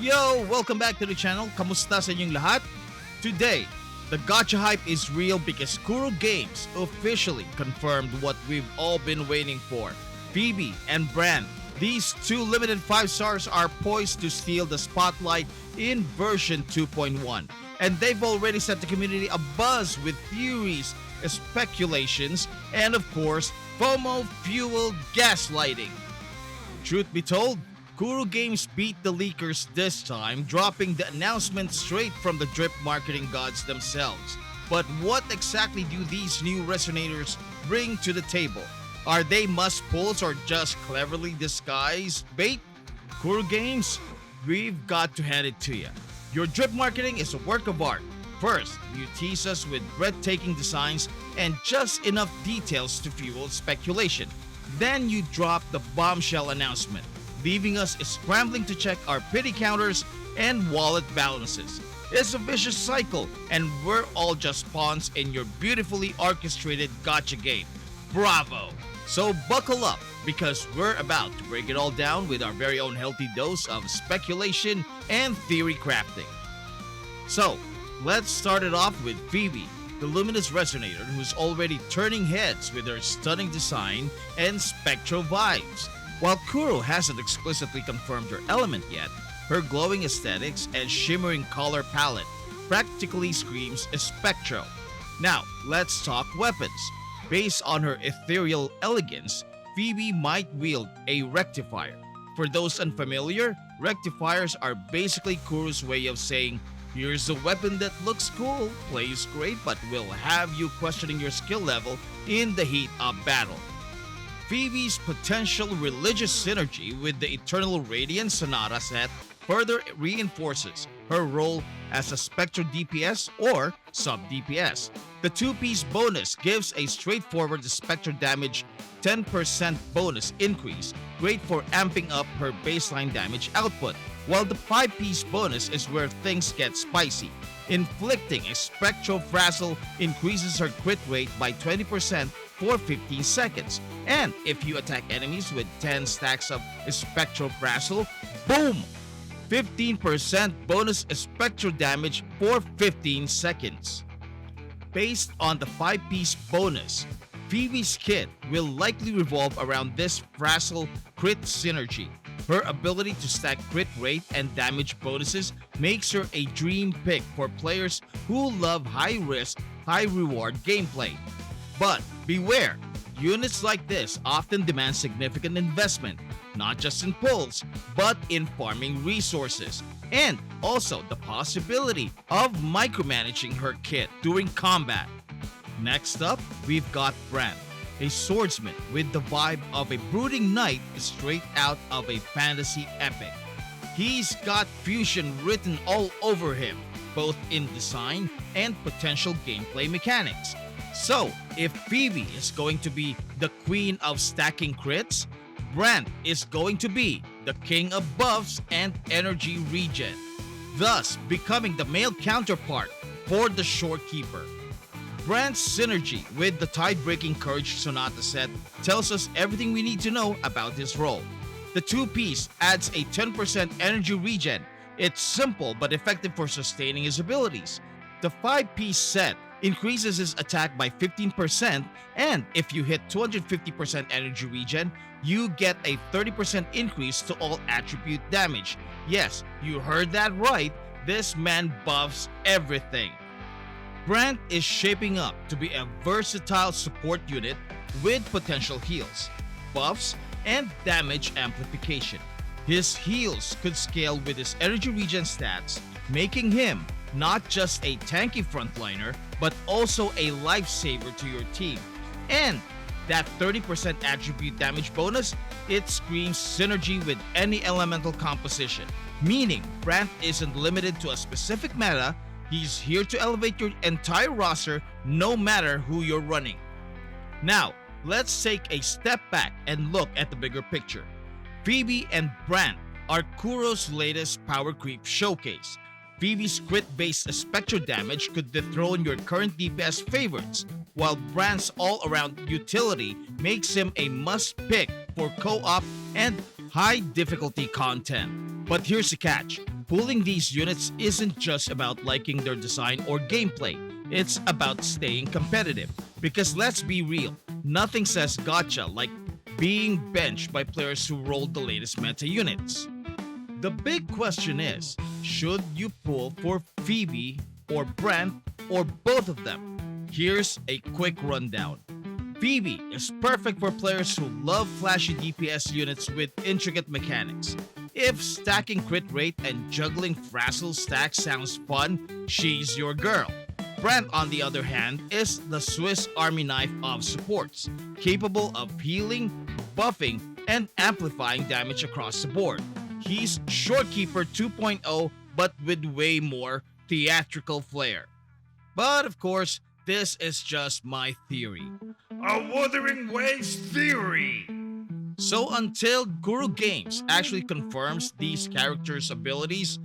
Yo! Welcome back to the channel. Kamusta sa inyong lahat? Today, the gacha hype is real because Kuro Games officially confirmed what we've all been waiting for. Phoebe and Bran, these two limited 5 stars are poised to steal the spotlight in version 2.1. And they've already set the community abuzz with theories, speculations, and of course, FOMO-fueled gaslighting. Truth be told, Kuro Games beat the leakers this time, dropping the announcement straight from the drip marketing gods themselves. But what exactly do these new resonators bring to the table? Are they must-pulls or just cleverly disguised bait? Kuro Games, we've got to hand it to you. Your drip marketing is a work of art. First, you tease us with breathtaking designs and just enough details to fuel speculation. Then you drop the bombshell announcement, leaving us scrambling to check our pity counters and wallet balances. It's a vicious cycle, and we're all just pawns in your beautifully orchestrated gacha game. Bravo! So buckle up, because we're about to break it all down with our very own healthy dose of speculation and theory crafting. So, let's start it off with Phoebe, the luminous resonator who's already turning heads with her stunning design and spectral vibes. While Kuro hasn't explicitly confirmed her element yet, her glowing aesthetics and shimmering color palette practically screams Spectro. Now, let's talk weapons. Based on her ethereal elegance, Phoebe might wield a rectifier. For those unfamiliar, rectifiers are basically Kuro's way of saying, here's a weapon that looks cool, plays great, but will have you questioning your skill level in the heat of battle. Phoebe's potential religious synergy with the Eternal Radiance Sonata set further reinforces her role as a Spectro DPS or sub-DPS. The 2-piece bonus gives a straightforward Spectro damage 10% bonus increase, great for amping up her baseline damage output, while the 5-piece bonus is where things get spicy. Inflicting a Spectro Frazzle increases her crit rate by 20% for 15 seconds. And if you attack enemies with 10 stacks of Spectro Frazzle, boom! 15% bonus Spectro damage for 15 seconds. Based on the 5-piece bonus, Phoebe's kit will likely revolve around this Frazzle crit synergy. Her ability to stack crit rate and damage bonuses makes her a dream pick for players who love high-risk, high-reward gameplay. But beware, units like this often demand significant investment, not just in pulls, but in farming resources, and also the possibility of micromanaging her kit during combat. Next up, we've got Bran, a swordsman with the vibe of a brooding knight straight out of a fantasy epic. He's got fusion written all over him, both in design and potential gameplay mechanics. So, if Phoebe is going to be the queen of stacking crits, Brant is going to be the king of buffs and energy regen, thus becoming the male counterpart for the Shorekeeper. Brant's synergy with the Tidebreaking Courage Sonata set tells us everything we need to know about his role. The 2-piece adds a 10% energy regen. It's simple but effective for sustaining his abilities. The 5-piece set increases his attack by 15%, and if you hit 250% energy regen, you get a 30% increase to all attribute damage. Yes, you heard that right, this man buffs everything. Brant is shaping up to be a versatile support unit with potential heals, buffs, and damage amplification. His heals could scale with his energy regen stats, making him not just a tanky frontliner, but also a lifesaver to your team. And that 30% attribute damage bonus, it screams synergy with any elemental composition, meaning Brant isn't limited to a specific meta. He's here to elevate your entire roster no matter who you're running. Now, let's take a step back and look at the bigger picture. Phoebe and Brant are Kuro's latest power creep showcase. Phoebe's crit-based Spectro damage could dethrone your current DPS favorites, while Brant's all-around utility makes him a must-pick for co-op and high difficulty content. But here's the catch. Pulling these units isn't just about liking their design or gameplay, it's about staying competitive. Because let's be real, nothing says gacha like being benched by players who rolled the latest meta units. The big question is, should you pull for Phoebe or Brant or both of them? Here's a quick rundown. Phoebe is perfect for players who love flashy DPS units with intricate mechanics. If stacking crit rate and juggling frazzle stacks sounds fun, she's your girl. Brand, on the other hand, is the Swiss Army knife of supports, capable of healing, buffing, and amplifying damage across the board. He's Shorekeeper 2.0 but with way more theatrical flair. But of course, this is just my theory. A Wuthering Waves theory! So until Kuro Games actually confirms these characters' abilities,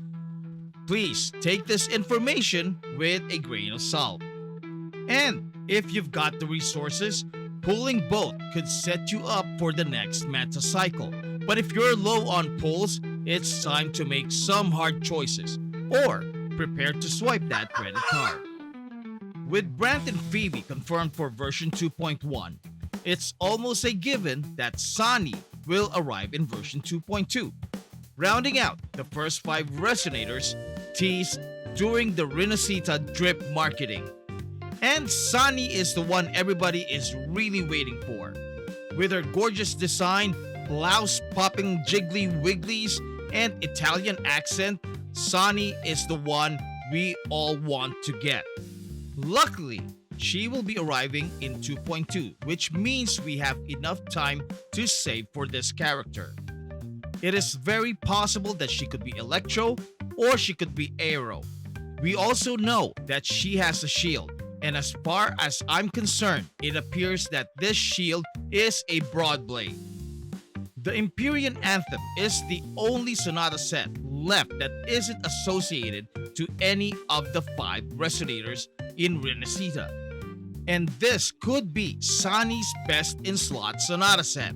please take this information with a grain of salt. And if you've got the resources, pulling both could set you up for the next meta cycle. But if you're low on pulls, it's time to make some hard choices, or prepare to swipe that credit card. With Brant and Phoebe confirmed for version 2.1, it's almost a given that Zani will arrive in version 2.2, rounding out the first 5 resonators teased during the Renosita drip marketing. And Zani is the one everybody is really waiting for. With her gorgeous design, blouse-popping jiggly wigglies, and Italian accent, Zani is the one we all want to get. Luckily, she will be arriving in 2.2, which means we have enough time to save for this character. It is very possible that she could be Electro or she could be Aero. We also know that she has a shield, and as far as I'm concerned, it appears that this shield is a broadblade. The Empyrean Anthem is the only Sonata set left that isn't associated to any of the 5 resonators in Renosita. And this could be Zani's best in slot Sonata set.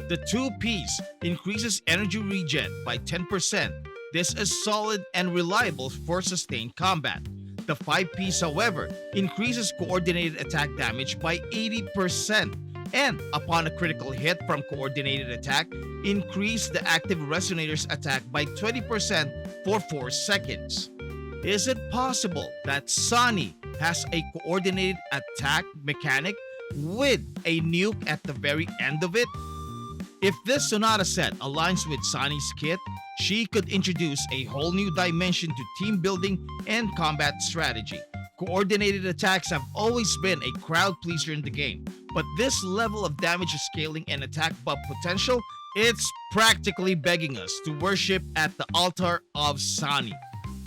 The 2-piece increases energy regen by 10%. This is solid and reliable for sustained combat. The 5-piece, however, increases coordinated attack damage by 80%. And upon a critical hit from coordinated attack, increase the active resonator's attack by 20% for 4 seconds. Is it possible that Zani has a coordinated attack mechanic with a nuke at the very end of it? If this Sonata set aligns with Zani's kit, she could introduce a whole new dimension to team building and combat strategy. Coordinated attacks have always been a crowd pleaser in the game, but this level of damage scaling and attack buff potential, it's practically begging us to worship at the altar of Zani.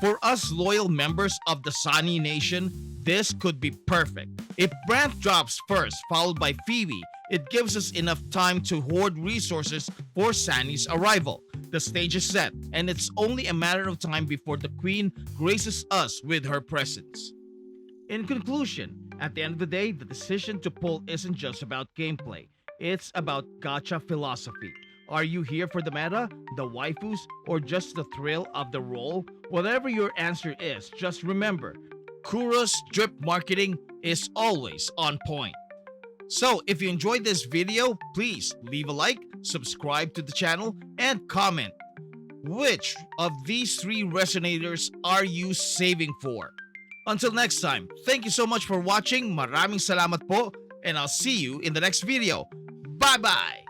For us loyal members of the Zani Nation, this could be perfect. If Brant drops first, followed by Phoebe, it gives us enough time to hoard resources for Zani's arrival. The stage is set, and it's only a matter of time before the Queen graces us with her presence. In conclusion, at the end of the day, the decision to pull isn't just about gameplay. It's about gacha philosophy. Are you here for the meta, the waifus, or just the thrill of the role? Whatever your answer is, just remember, Kuro's drip marketing is always on point. So if you enjoyed this video, please leave a like, subscribe to the channel, and comment. Which of these 3 resonators are you saving for? Until next time, thank you so much for watching. Maraming salamat po, and I'll see you in the next video. Bye-bye!